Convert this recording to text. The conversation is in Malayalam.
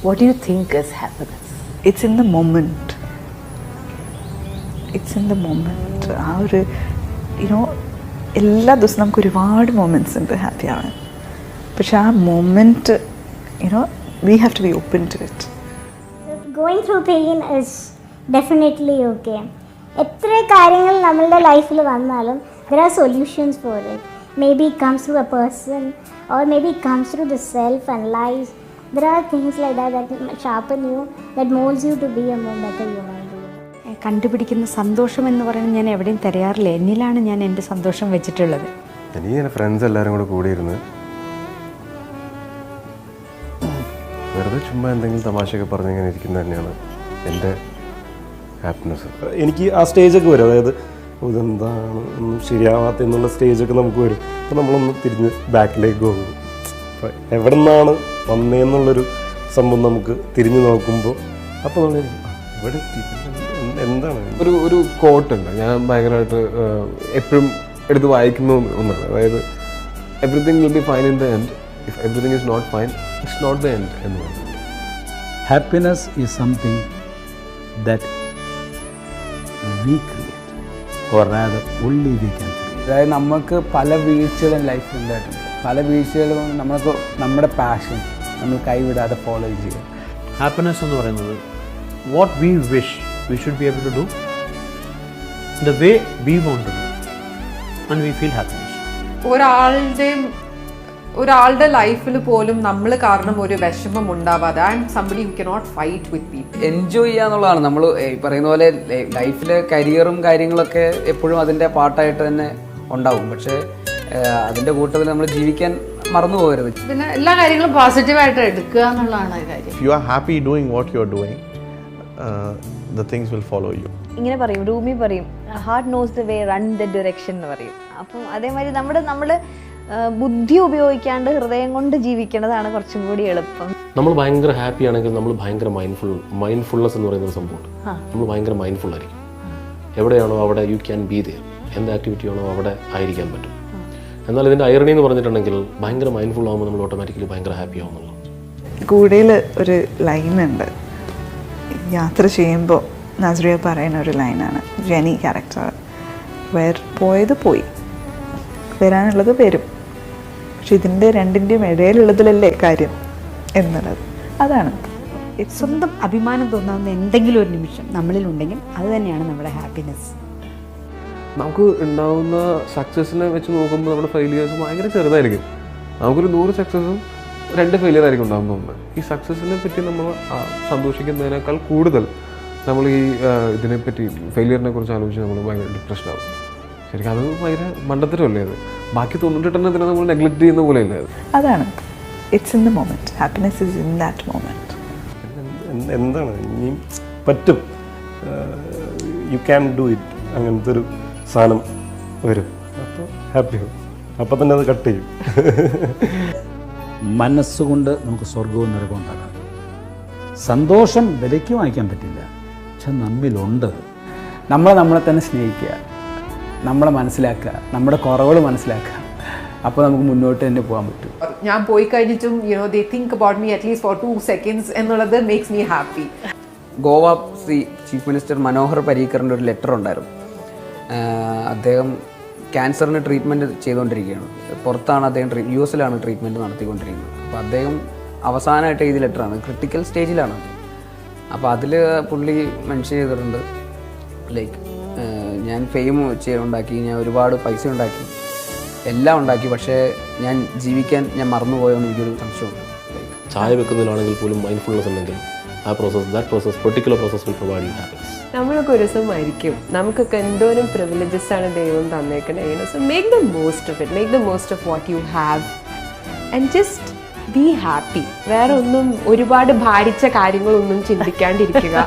What do you think is happiness? It's in the moment. It's in the moment. ആ ഒരു എല്ലാ ദിവസവും നമുക്ക് ഒരുപാട് മൊമെൻറ്റ്സ് ഉണ്ട് ഹാപ്പി ആവാൻ. പക്ഷെ ആ moment we have to be open to it. Going through pain is definitely okay. എത്ര കാര്യങ്ങൾ നമ്മളുടെ ലൈഫിൽ വന്നാലും there are solutions for it. Maybe it comes through a person or maybe it comes through the self and life. There are things like that sharpen you, that molds you to be a more better human being. കണ്ടുപിടിക്കുന്ന സന്തോഷം എന്ന് പറയുന്നത് ഞാൻ എവിടെയും തരാറില്ല. എന്നിലാണ് ഞാൻ എൻ്റെ സന്തോഷം വെച്ചിട്ടുള്ളത്. എനിക്ക് ഫ്രണ്ട്സ് എല്ലാവരും കൂടെ കൂടിയിരുന്ന് വെറുതെ ചുമ്മാ എന്തെങ്കിലും തമാശയൊക്കെ പറഞ്ഞിങ്ങനെ ഇരിക്കുന്നത് തന്നെയാണ് എൻ്റെ ഹാപ്പിനെസ്. എനിക്ക് ആ സ്റ്റേജൊക്കെ വരും, അതായത് ഇതെന്താണ് ഒന്നും ശരിയാവാത്ത എന്നുള്ള സ്റ്റേജൊക്കെ നമുക്ക് വരും. അപ്പോൾ നമ്മളൊന്ന് തിരിഞ്ഞ് ബാക്കിലേക്ക് പോകും. അപ്പോൾ എവിടെ നിന്നാണ് വന്നതെന്നുള്ളൊരു സംഭവം നമുക്ക് തിരിഞ്ഞു നോക്കുമ്പോൾ അപ്പോൾ നമ്മൾ ഇവിടെ എന്താണ് ഒരു കോട്ടുണ്ട് ഞാൻ ഭയങ്കരമായിട്ട് എപ്പോഴും എടുത്ത് വായിക്കുന്ന ഒന്നാണ്. അതായത് everything will be fine in the end. If everything is not fine, it's not the end എന്ന് പറയുന്നത്. Happiness is something that we create or rather only we can create. അതായത് നമുക്ക് പല വീഴ്ചകളും ലൈഫിൽ ഉണ്ടായിട്ടുണ്ട്. പല വീഴ്ചകളും നമ്മുടെ പാഷൻ നമ്മൾ കൈവിടാതെ ഫോളോ ചെയ്യുക. ഹാപ്പിനെസ് എന്ന് പറയുന്നത് what we wish we should be able to do the way we want to do and we feel happiness. ഒരാളുടെ ലൈഫിൽ പോലും നമ്മൾ കാരണം ഒരു വിഷമം ഉണ്ടാവാതെ and somebody who cannot fight with people. Enjoy ചെയ്യുക എന്നുള്ളതാണ്. നമ്മൾ പറയുന്ന പോലെ ലൈഫിലെ കരിയറും കാര്യങ്ങളൊക്കെ എപ്പോഴും അതിൻ്റെ പാർട്ടായിട്ട് തന്നെ ഉണ്ടാവും. പക്ഷേ അതിൻ്റെ കൂട്ടത്തിൽ നമ്മൾ ജീവിക്കാൻ മറന്നു പോകരുത്. പിന്നെ എല്ലാ കാര്യങ്ങളും പോസിറ്റീവായിട്ട് എടുക്കുക എന്നുള്ളതാണ് കാര്യം. If you are happy doing what you are doing, the things will follow you. ഇങ്ങനെ പറയും, റൂമി പറയും, heart knows the way, run the direction എന്ന് പറയും. അപ്പം അതേമാതിരി നമ്മൾ ബുദ്ധി ഉപയോഗിക്കാണ്ട് ഹൃദയം കൊണ്ട് ജീവിക്കേണ്ടതാണ് കുറച്ചും കൂടി എളുപ്പം. നമ്മൾ ഭയങ്കര ഹാപ്പി ആണെങ്കിൽ നമ്മൾ ഭയങ്കര മൈൻഡ്ഫുൾനെസ് എന്ന് പറയുന്ന ഒരു സംഭവമുണ്ട്. നമ്മൾ ഭയങ്കര മൈൻഡ്ഫുൾ ആയിരിക്കും. എവിടെയാണോ അവിടെ യു ക്യാൻ ബി ദെയർ. എന്ത് ആക്ടിവിറ്റി ആണോ അവിടെ ആയിരിക്കാൻ പറ്റും. എന്നാൽ ഇതിൻ്റെ ഐറണി എന്ന് പറഞ്ഞിട്ടുണ്ടെങ്കിൽ ഭയങ്കര മൈൻഡ്ഫുൾ ആകുമ്പോൾ നമ്മൾ ഓട്ടോമാറ്റിക്കലി ഭയങ്കര ഹാപ്പി ആവുന്നുള്ളൂ. കൂടെയിൽ ഒരു ലൈനുണ്ട്, യാത്ര ചെയ്യുമ്പോൾ നസ്രിയ പറയുന്ന ഒരു ലൈനാണ്, ജെനി ക്യാരക്ടർ. പോയത് പോയി, വരാനുള്ളത് വരും, പക്ഷെ ഇതിൻ്റെ രണ്ടിൻ്റെയും ഇടയിലുള്ളതിലല്ലേ കാര്യം എന്നുള്ളത്. അതാണ് സ്വന്തം അഭിമാനം തോന്നാവുന്ന എന്തെങ്കിലും ഒരു നിമിഷം നമ്മളിലുണ്ടെങ്കിൽ അത് തന്നെയാണ് നമ്മുടെ ഹാപ്പിനെസ്. നമുക്ക് ഉണ്ടാകുന്ന സക്സസ്സിനെ വെച്ച് നോക്കുമ്പോൾ നമ്മുടെ ഫെയിലിയേഴ്സ് ഭയങ്കര ചെറുതായിരിക്കും. നമുക്കൊരു 100 സക്സസ്സും 2 ഫെയിലിയർ ആയിരിക്കും ഉണ്ടാകാൻ പോകുന്നത്. ഈ സക്സസ്സിനെ പറ്റി നമ്മൾ സന്തോഷിക്കുന്നതിനേക്കാൾ കൂടുതൽ നമ്മൾ ഈ ഇതിനെപ്പറ്റി ഫെയിലിയറിനെ കുറിച്ച് ആലോചിച്ച് നമ്മൾ ഭയങ്കര ഡിപ്രഷനാകും. ശരിക്കും അത് ഭയങ്കര മണ്ടത്തരമല്ലേ അത്? ബാക്കി 98 നമ്മൾ നെഗ്ലക്ട് ചെയ്യുന്ന പോലെയല്ലേ അത്? അതാണ് it's in the moment. Happiness is in that moment. എന്താണ് ഇനി പറ്റും, യു ക്യാൻ ഡു ഇറ്റ്, അങ്ങനത്തെ ഒരു സാധനം വരും. അപ്പോൾ ഹാപ്പി ആവും. അപ്പം തന്നെ അത് കട്ട് ചെയ്യും. മനസ്സുകൊണ്ട് നമുക്ക് സ്വർഗവും നരകവും ഉണ്ടാക്കാം. സന്തോഷം വിലയ്ക്ക് വാങ്ങിക്കാൻ പറ്റില്ല, പക്ഷെ നമ്മിലുണ്ട്. നമ്മളെ തന്നെ സ്നേഹിക്കുക, നമ്മളെ മനസ്സിലാക്കുക, നമ്മുടെ കുറവുകൾ മനസ്സിലാക്കുക. അപ്പോൾ നമുക്ക് മുന്നോട്ട് തന്നെ പോകാൻ പറ്റും. ഞാൻ പോയി കഴിഞ്ഞിട്ടും they think about me at least for 2 seconds എന്നുള്ളത് makes me happy. Goa chief minister Manohar പരീക്കറിൻ്റെ ഒരു ലെറ്റർ ഉണ്ടായിരുന്നു. അദ്ദേഹം ക്യാൻസറിന് ട്രീറ്റ്മെൻറ്റ് ചെയ്തുകൊണ്ടിരിക്കുകയാണ്. പുറത്താണ് അദ്ദേഹം US-ലാണ് ട്രീറ്റ്മെൻറ്റ് നടത്തിക്കൊണ്ടിരിക്കുന്നത്. അപ്പോൾ അദ്ദേഹം അവസാനമായിട്ട് എഴുതിയ ലെറ്ററാണ്, ക്രിട്ടിക്കൽ സ്റ്റേജിലാണ്. അപ്പോൾ അതിൽ പുള്ളി മെൻഷൻ ചെയ്തിട്ടുണ്ട്, ലൈക്ക് ഞാൻ ഫെയിം ഉണ്ടാക്കി, ഞാൻ ഒരുപാട് പൈസ ഉണ്ടാക്കി, എല്ലാം ഉണ്ടാക്കി, പക്ഷേ ഞാൻ ജീവിക്കാൻ മറന്നുപോയോ എന്ന് എനിക്കൊരു സംശയമുണ്ട്. ചായ വെക്കുന്നതിലാണെങ്കിൽ പോലും മൈൻഡ്ഫുൾനെസ് ഉണ്ടെങ്കിൽ that process particular process will provide you happiness. നമ്മളൊക്കെ ഒരു ദിവസം മരിക്കും. നമുക്കൊക്കെ എന്തോരം പ്രിവിലേജസ് ആണ് ദൈവം തന്നേക്കണേ. So make the most of it, make the most of what you have and just be happy. വേറെ ഒന്നും ഒരുപാട് ഭാരിച്ച കാര്യങ്ങളൊന്നും ചിന്തിക്കാണ്ടിരിക്കുക.